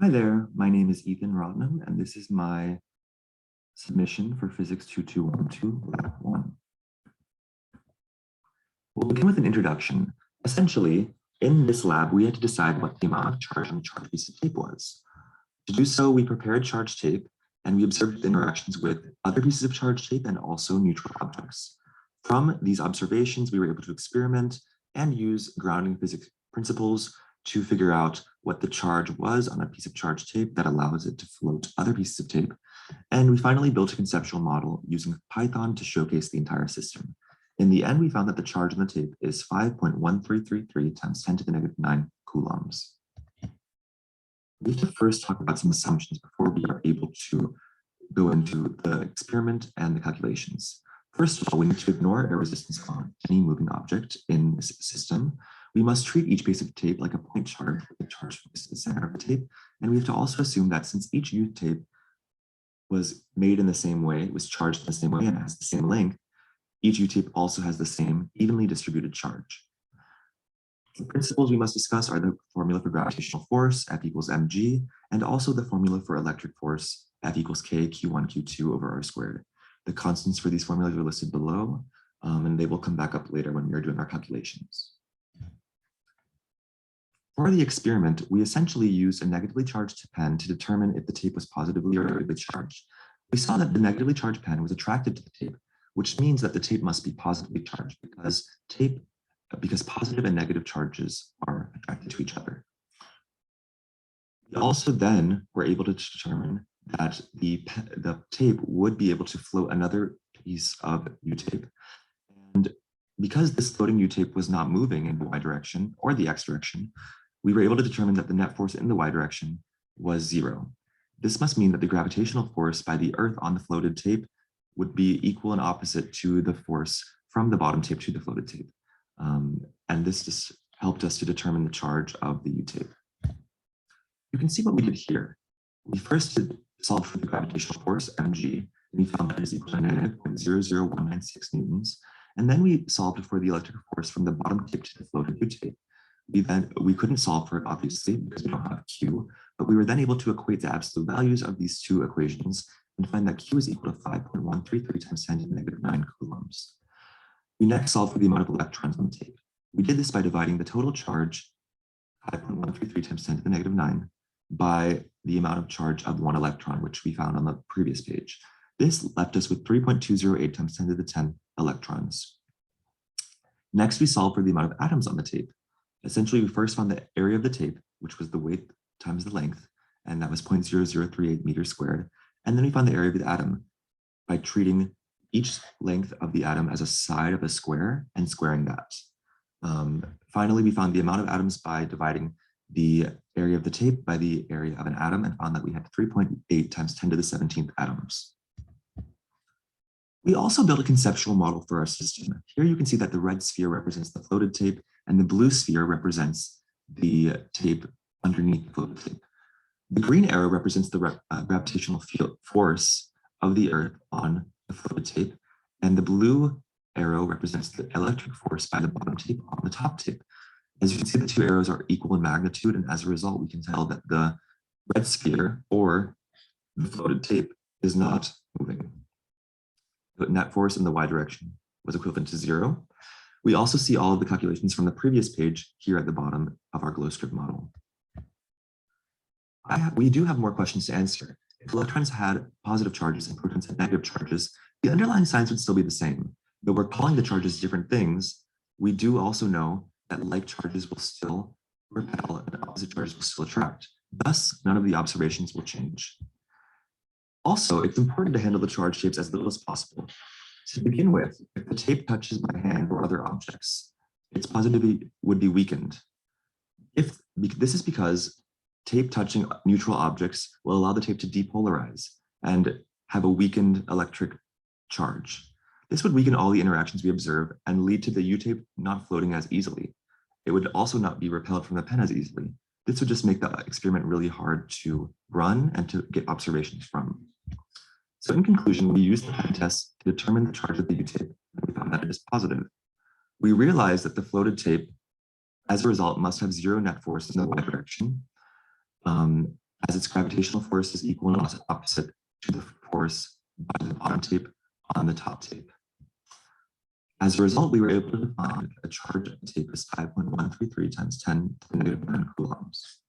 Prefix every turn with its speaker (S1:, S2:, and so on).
S1: Hi there, my name is Ethan Rotnem, and this is my submission for Physics 2212, Lab 1. We'll begin with an introduction. Essentially, in this lab, we had to decide what the amount of charge on the charged piece of tape was. To do so, we prepared charged tape, and we observed the interactions with other pieces of charged tape and also neutral objects. From these observations, we were able to experiment and use grounding physics principles to figure out what the charge was on a piece of charged tape that allows it to float other pieces of tape. And we finally built a conceptual model using Python to showcase the entire system. In the end, we found that the charge on the tape is 5.1333 times 10 to the negative 9 coulombs. We have to first talk about some assumptions before we are able to go into the experiment and the calculations. First of all, we need to ignore air resistance on any moving object in this system. We must treat each piece of tape like a point charge with the charge focused to the center of the tape. And we have to also assume that since each U-tape was made in the same way, it was charged in the same way and has the same length, each U-tape also has the same evenly distributed charge. The principles we must discuss are the formula for gravitational force, F equals mg, and also the formula for electric force, F equals k q1 q2 over r squared. The constants for these formulas are listed below, and they will come back up later when we are doing our calculations. For the experiment, we essentially used a negatively charged pen to determine if the tape was positively or negatively charged. We saw that the negatively charged pen was attracted to the tape, which means that the tape must be positively charged because positive and negative charges are attracted to each other. We also then were able to determine that the tape would be able to float another piece of U-tape. And because this floating U-tape was not moving in the y direction or the x direction, we were able to determine that the net force in the y direction was 0. This must mean that the gravitational force by the Earth on the floated tape would be equal and opposite to the force from the bottom tape to the floated tape. And this just helped us to determine the charge of the U-tape. You can see what we did here. We first solved for the gravitational force, mg, and we found that is equal to negative 0.00196 newtons. And then we solved for the electric force from the bottom tape to the floated U-tape. We couldn't solve for it, obviously, because we don't have Q, but we were then able to equate the absolute values of these two equations and find that Q is equal to 5.133 times 10 to the negative 9 coulombs. We next solved for the amount of electrons on the tape. We did this by dividing the total charge, 5.133 times 10 to the negative 9, by the amount of charge of one electron, which we found on the previous page. This left us with 3.208 times 10 to the 10 electrons. Next, we solved for the amount of atoms on the tape. Essentially, we first found the area of the tape, which was the weight times the length, and that was 0.0038 meters squared. And then we found the area of the atom by treating each length of the atom as a side of a square and squaring that. Finally, we found the amount of atoms by dividing the area of the tape by the area of an atom and found that we had 3.8 times 10 to the 17th atoms. We also built a conceptual model for our system. Here you can see that the red sphere represents the floated tape and the blue sphere represents the tape underneath the floated tape. The green arrow represents the gravitational field force of the Earth on the floated tape, and the blue arrow represents the electric force by the bottom tape on the top tape. As you can see, the two arrows are equal in magnitude, and as a result, we can tell that the red sphere, or the floated tape, is not moving. The net force in the y direction was equivalent to 0. We also see all of the calculations from the previous page here at the bottom of our glow strip model. We do have more questions to answer. If electrons had positive charges and protons had negative charges, the underlying science would still be the same. Though we're calling the charges different things, we do also know that like charges will still repel and opposite charges will still attract. Thus, none of the observations will change. Also, it's important to handle the charge shapes as little as possible. To begin with, if the tape touches my hand or other objects, its positivity would be weakened. This is because tape touching neutral objects will allow the tape to depolarize and have a weakened electric charge. This would weaken all the interactions we observe and lead to the U-tape not floating as easily. It would also not be repelled from the pen as easily. This would just make the experiment really hard to run and to get observations from. So in conclusion, we used the pen test to determine the charge of the U-tape, and we found that it is positive. We realized that the floated tape, as a result, must have 0 net force in the y direction. as its gravitational force is equal and opposite to the force by the bottom tape on the top tape. As a result, we were able to find a charge of the tape is 5.133 times 10 to the -1 coulombs.